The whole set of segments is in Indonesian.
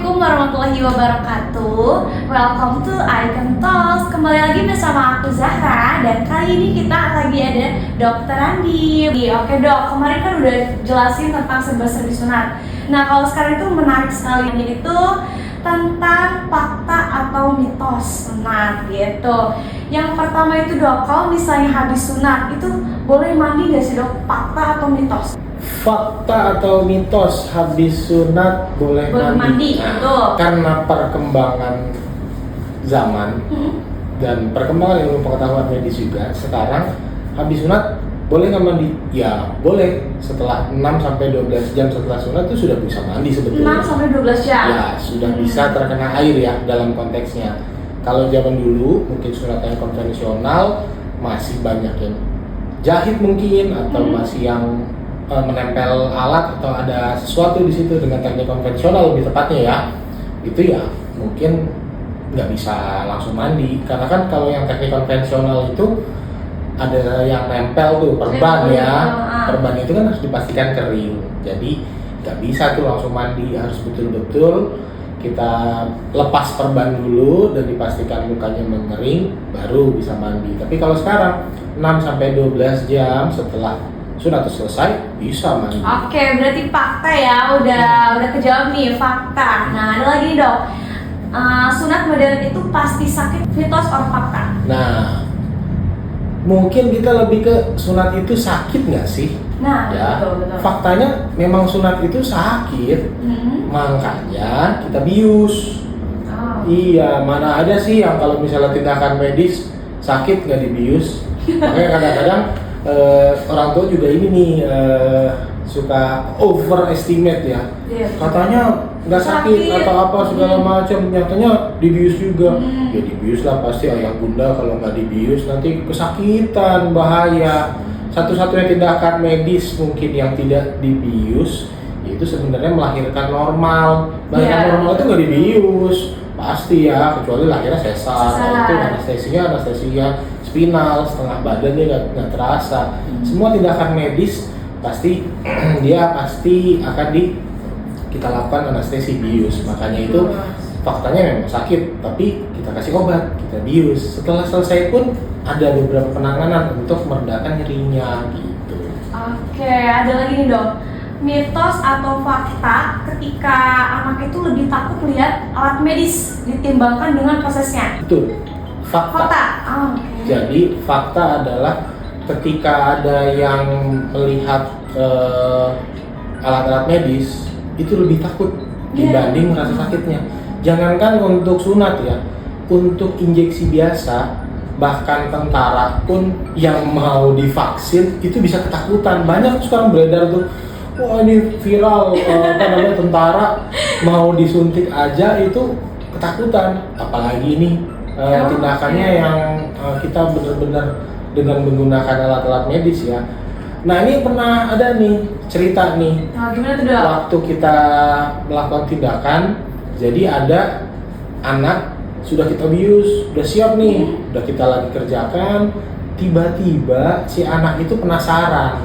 Assalamualaikum warahmatullahi wabarakatuh. Welcome to Icon Talks. Kembali lagi bersama aku Zahra. Dan kali ini kita lagi ada Dokter Andi. Oke dok, kemarin kan udah jelasin tentang serba-serbi sunat. Nah kalau sekarang itu menarik sekali. Ini itu tentang fakta atau mitos sunat gitu. Yang pertama itu dok, kalau misalnya habis sunat itu boleh mandi nggak sih dok? Fakta atau mitos? Fakta atau mitos habis sunat boleh mandi. Nah, karena perkembangan zaman dan perkembangan ilmu pengetahuan medis juga, sekarang habis sunat boleh nggak mandi? Ya boleh, setelah 6-12 jam setelah sunat itu sudah bisa mandi sebetulnya. 6-12 jam? Ya sudah bisa terkena air ya dalam konteksnya. Kalau zaman dulu mungkin sunat yang konvensional masih banyak yang jahit mungkin, atau masih yang menempel alat atau ada sesuatu di situ dengan teknik konvensional lebih tepatnya ya, itu ya mungkin nggak bisa langsung mandi, karena kan kalau yang teknik konvensional itu ada yang nempel tuh perban ya, perban itu kan harus dipastikan kering, jadi nggak bisa tuh langsung mandi, harus betul-betul kita lepas perban dulu dan dipastikan lukanya mengering baru bisa mandi. Tapi kalau sekarang 6-12 jam setelah sunat selesai bisa mandi. Oke, berarti fakta ya, udah kejawab nih, fakta. Nah, ada lagi nih dok, sunat modern itu pasti sakit, mitos atau fakta? Nah, mungkin kita lebih ke sunat itu sakit nggak sih? Nah, ya, betul. Faktanya memang sunat itu sakit, makanya kita bius. Iya, mana ada sih yang kalau misalnya tindakan medis sakit nggak dibius? Makanya kadang-kadang orang tua juga ini nih suka overestimate ya, katanya nggak sakit atau apa segala macam, nyatanya dibius juga. Ya dibius lah pasti ayah bunda, kalau nggak dibius nanti kesakitan, bahaya. Satu-satunya tindakan medis mungkin yang tidak dibius itu sebenarnya melahirkan normal. Melahirkan normal itu nggak dibius pasti ya, kecuali lahirnya sesar. Itu anestesia spinal, setengah badannya nggak terasa. Semua tindakan medis pasti dia pasti akan kita lakukan anestesi bius. Makanya itu faktanya memang sakit, tapi kita kasih obat, kita bius. Setelah selesai pun ada beberapa penanganan untuk meredakan nyerinya gitu. Oke, ada lagi nih dok, mitos atau fakta ketika anak itu lebih takut melihat alat medis ditimbangkan dengan prosesnya? Betul, fakta. Jadi fakta adalah ketika ada yang melihat alat-alat medis itu lebih takut dibanding rasa sakitnya. Jangankan untuk sunat ya, untuk injeksi biasa, bahkan tentara pun yang mau divaksin itu bisa ketakutan. Banyak sekarang beredar tuh, wah ini viral, tentara mau disuntik aja itu ketakutan, apalagi ini tindakannya yang kita benar-benar dengan menggunakan alat-alat medis ya. Nah ini pernah ada nih cerita nih, gimana tuh dok? Waktu kita melakukan tindakan, jadi ada anak sudah kita bius, udah siap nih, udah kita lagi kerjakan, tiba-tiba si anak itu penasaran,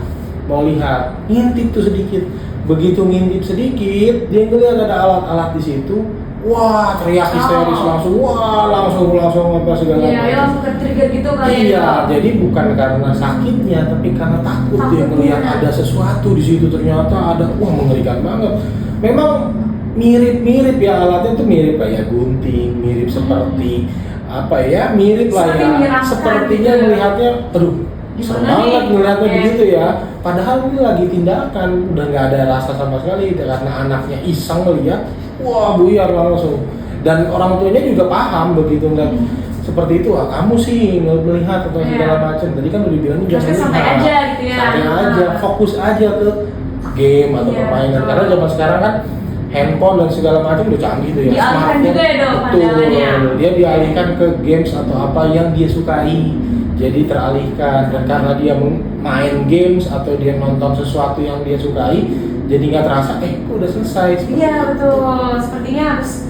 mau lihat, ngintip tuh sedikit. Begitu ngintip sedikit, dia ngeliat ada alat-alat di situ, wah teriak histeris langsung, langsung apa segala macam. Iya, langsung ke-trigger gitu kali ya. Iya, jadi bukan karena sakitnya, tapi karena takut dia melihat ada sesuatu di situ, ternyata ada, wah mengerikan banget. Memang mirip-mirip ya, alatnya tuh mirip kayak gunting, mirip seperti apa ya, mirip lah ya, sepertinya gitu. Melihatnya, aduh serem banget ngelihatnya begitu ya, padahal ini lagi tindakan, udah nggak ada rasa sama sekali, karena anaknya iseng ngelihat, wah buyar langsung, dan orang tuanya juga paham begitu ngeliat seperti itu, kamu sih melihat atau segala macam, tadi kan udah dibilang jangan santai aja gitu ya, santai aja, fokus aja ke game atau permainan, karena zaman sekarang kan handphone dan segala macam udah canggih tuh ya, dialihkan juga ya dok, betul, dia dialihkan ke games atau apa yang dia sukai, jadi teralihkan, dan karena dia main games atau dia nonton sesuatu yang dia sukai, jadi nggak terasa, kok udah selesai. Iya betul, sepertinya harus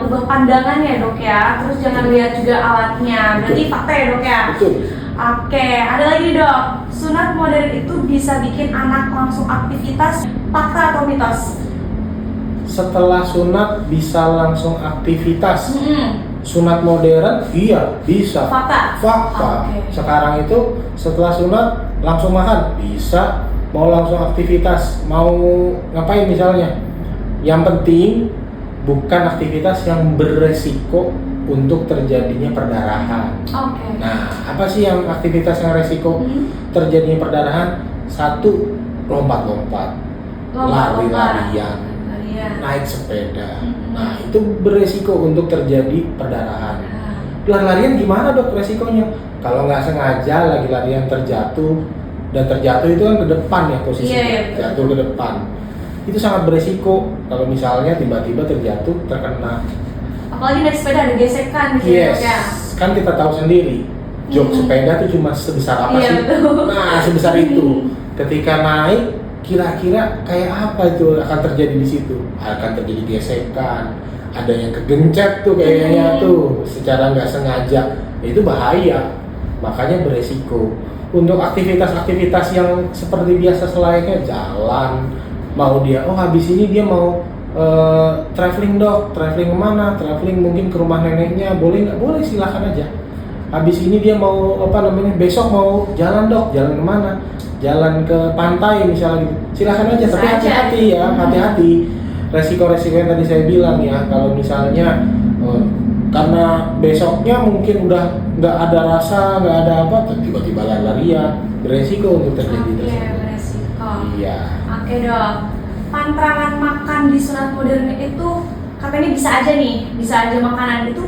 ubah pandangannya dok ya, terus jangan lihat juga alatnya, berarti fakta ya dok ya? Betul. Oke, ada lagi dok, sunat modern itu bisa bikin anak langsung aktivitas, fakta atau mitos? setelah sunat bisa langsung aktivitas. Sunat modern, iya bisa. Fakta. Okay. Sekarang itu setelah sunat langsung makan, bisa. Mau langsung aktivitas, mau ngapain misalnya. Yang penting bukan aktivitas yang beresiko untuk terjadinya perdarahan. Okay. Nah, apa sih yang aktivitas yang resiko terjadinya perdarahan? Satu, lompat-lompat, lari-larian, naik sepeda. Nah, itu beresiko untuk terjadi perdarahan. Lari-larian gimana dok resikonya? Kalau nggak sengaja lagi larian terjatuh, dan terjatuh itu kan ke depan ya posisinya, jatuh ke depan. Itu sangat beresiko kalau misalnya tiba-tiba terjatuh, terkena. Apalagi naik sepeda ada gesekan gitu ya. Kan kita tahu sendiri, jok sepeda itu cuma sebesar apa sih? Betul. Nah, sebesar itu. Ketika naik, kira-kira kayak apa itu akan terjadi di situ? Akan terjadi gesekan, ada yang kegencet tuh kayaknya tuh secara nggak sengaja. Itu bahaya, makanya beresiko. Untuk aktivitas-aktivitas yang seperti biasa selayaknya jalan, mau dia habis ini dia mau traveling dok, traveling kemana? Traveling mungkin ke rumah neneknya, boleh nggak? Boleh, silahkan aja. Habis ini dia mau besok mau jalan dok, jalan kemana? Jalan ke pantai misalnya gitu, silahkan aja. Tapi hati-hati ya, hati-hati. Resiko-resiko yang tadi saya bilang ya, kalau misalnya karena besoknya mungkin udah nggak ada rasa, nggak ada apa, tiba-tiba lari-larian, beresiko untuk terjadi tersebut. Beresiko. Iya. Oke dok, pantangan makan di sunat modern itu katanya bisa aja makanan itu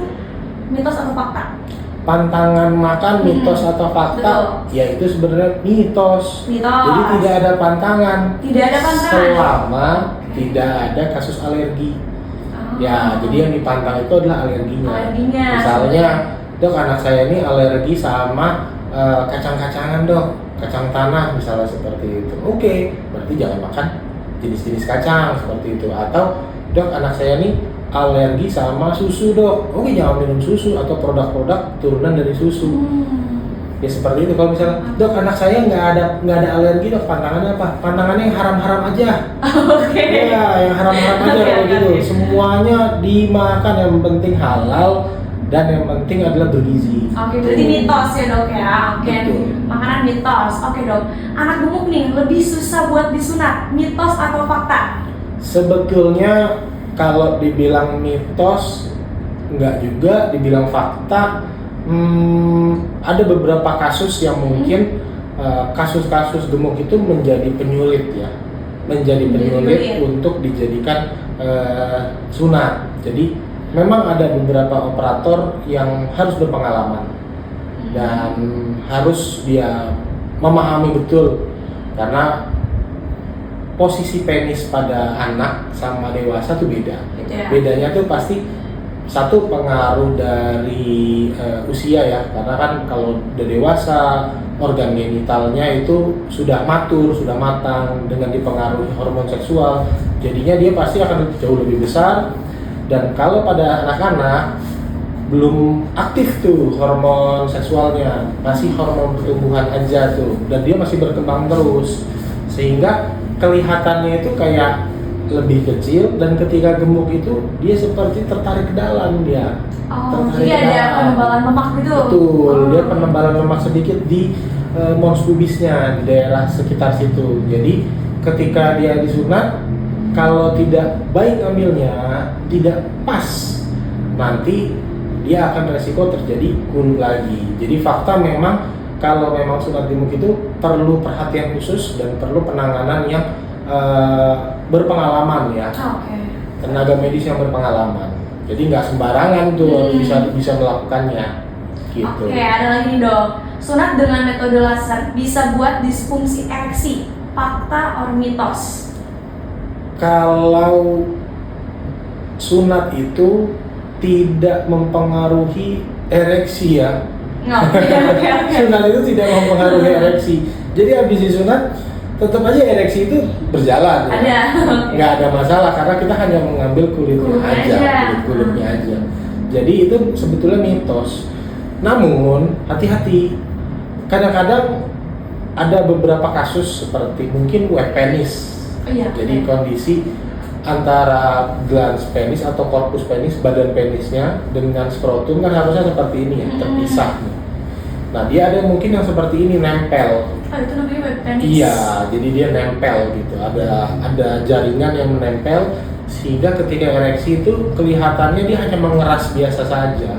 mitos atau fakta? Pantangan makan mitos atau fakta? Betul. Ya itu sebenarnya mitos. Jadi tidak ada pantangan. Selama tidak ada kasus alergi. Ya, jadi yang dipantang itu adalah alerginya. Misalnya, dok anak saya ini alergi sama kacang-kacangan dok, kacang tanah misalnya seperti itu. Oke, berarti jangan makan jenis-jenis kacang seperti itu. Atau dok anak saya ini alergi sama susu dok, oke jangan minum susu atau produk-produk turunan dari susu. Ya seperti itu. Kalau misalnya dok anak saya nggak ada alergi dok, pantangannya apa? Pantangannya yang haram-haram aja. Ya yang haram-haram aja kalau gitu. Semuanya dimakan, yang penting halal dan yang penting adalah bergizi. Oke, berarti mitos ya dok ya. Oke, makanan mitos. Oke dok, anak gemuk nih lebih susah buat disunat, mitos atau fakta? Sebetulnya kalau dibilang mitos enggak juga, dibilang fakta. Ada beberapa kasus yang mungkin kasus-kasus gemuk itu menjadi penyulit ya, untuk dijadikan sunat. Jadi memang ada beberapa operator yang harus berpengalaman dan harus dia memahami betul, karena posisi penis pada anak sama dewasa tuh beda. Bedanya tuh pasti satu pengaruh dari usia ya, karena kan kalau udah dewasa organ genitalnya itu sudah matur, sudah matang dengan dipengaruhi hormon seksual, jadinya dia pasti akan jauh lebih besar. Dan kalau pada anak-anak belum aktif tuh hormon seksualnya, masih hormon pertumbuhan aja tuh, dan dia masih berkembang terus, sehingga kelihatannya itu kayak lebih kecil, dan ketika gemuk itu dia seperti tertarik ke dalam dia. Jadi ada penebalan lemak gitu. Betul, dia penebalan lemak sedikit di mons pubisnya, di daerah sekitar situ. Jadi ketika dia disunat, kalau tidak baik ambilnya, tidak pas, nanti dia akan resiko terjadi kun lagi. Jadi fakta memang kalau memang sunat gemuk itu perlu perhatian khusus dan perlu penanganan yang berpengalaman ya, tenaga medis yang berpengalaman. Jadi nggak sembarangan tuh bisa melakukannya. Gitu. Oke, ada lagi nih dok. Sunat dengan metode laser bisa buat disfungsi ereksi, fakta or mitos? Kalau sunat itu tidak mempengaruhi ereksi ya. Sunat itu tidak mempengaruhi ereksi. Jadi habis disunat tetap aja ereksi itu berjalan ya. Nggak ada masalah karena kita hanya mengambil kulitnya aja. Jadi itu sebetulnya mitos. Namun hati-hati, kadang-kadang ada beberapa kasus seperti mungkin wet penis. Jadi kondisi antara glans penis atau korpus penis, badan penisnya dengan skrotum kan harusnya seperti ini ya, terpisah nih. Nah dia ada mungkin yang seperti ini, nempel. Oh itu namanya web penis? Iya, jadi dia nempel gitu, ada jaringan yang menempel sehingga ketika ereksi itu kelihatannya dia hanya mengeras biasa saja.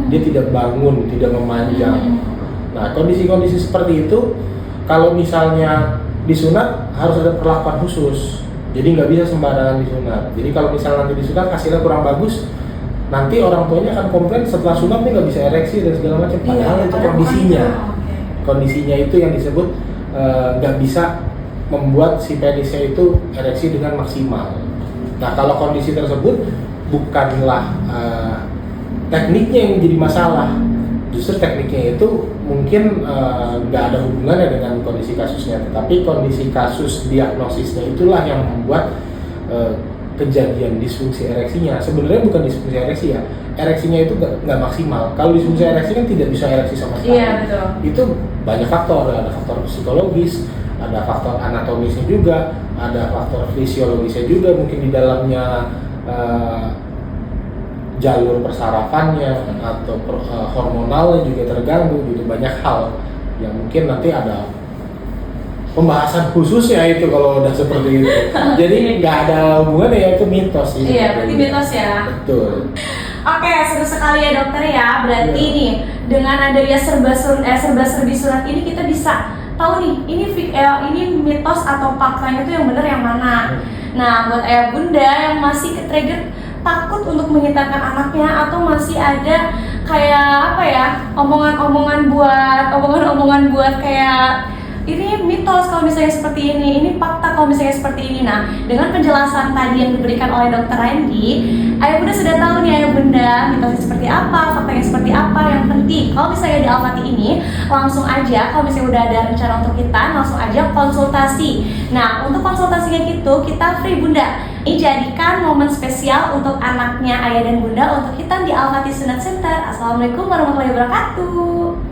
Dia tidak bangun, tidak memanjang. Nah kondisi-kondisi seperti itu kalau misalnya disunat harus ada perlakuan khusus. Jadi nggak bisa sembarangan disunat. Jadi kalau misalnya nanti disunat hasilnya kurang bagus, nanti orang tuanya akan komplain setelah sunat nih nggak bisa ereksi dan segala macam. Padahal itu kondisinya. Kondisinya itu yang disebut nggak bisa membuat si penisnya itu ereksi dengan maksimal. Nah kalau kondisi tersebut bukanlah tekniknya yang jadi masalah, justru tekniknya itu mungkin nggak ada hubungannya dengan kondisi kasusnya, tetapi kondisi kasus diagnosisnya itulah yang membuat kejadian disfungsi ereksinya. Sebenarnya bukan disfungsi ereksi ya, ereksinya itu nggak maksimal. Kalau disfungsi ereksi kan tidak bisa ereksi sama sekali. Iya, betul. Itu banyak faktor, ada faktor psikologis, ada faktor anatomisnya juga, ada faktor fisiologisnya juga, mungkin di dalamnya jalur persarafannya atau hormonalnya juga terganggu gitu, banyak hal yang mungkin nanti ada pembahasan khusus ya itu kalau udah seperti itu. Jadi nggak ada hubungannya ya, itu mitos sih. Iya, berarti mitos ya. Betul. Oke, seru sekali ya dokter ya. Berarti nih dengan adanya serba-serbi surat ini kita bisa tahu nih ini mitos atau faktanya itu yang benar yang mana. Nah, buat ayah bunda yang masih ke-trigger takut untuk menghitarkan anaknya atau masih ada kayak apa ya omongan-omongan buat kayak ini mitos kalau misalnya seperti ini fakta kalau misalnya seperti ini. Nah dengan penjelasan tadi yang diberikan oleh dokter Randy, ayah bunda sudah tahu nih ayah bunda mitosnya seperti apa, faktanya seperti apa. Yang penting kalau misalnya di Alfati ini langsung aja kalau misalnya udah ada rencana untuk kita langsung aja konsultasi. Nah untuk konsultasinya gitu kita free bunda. Ini jadikan momen spesial untuk anaknya ayah dan bunda untuk hitam di Alfati Sunat Center. Assalamualaikum warahmatullahi wabarakatuh.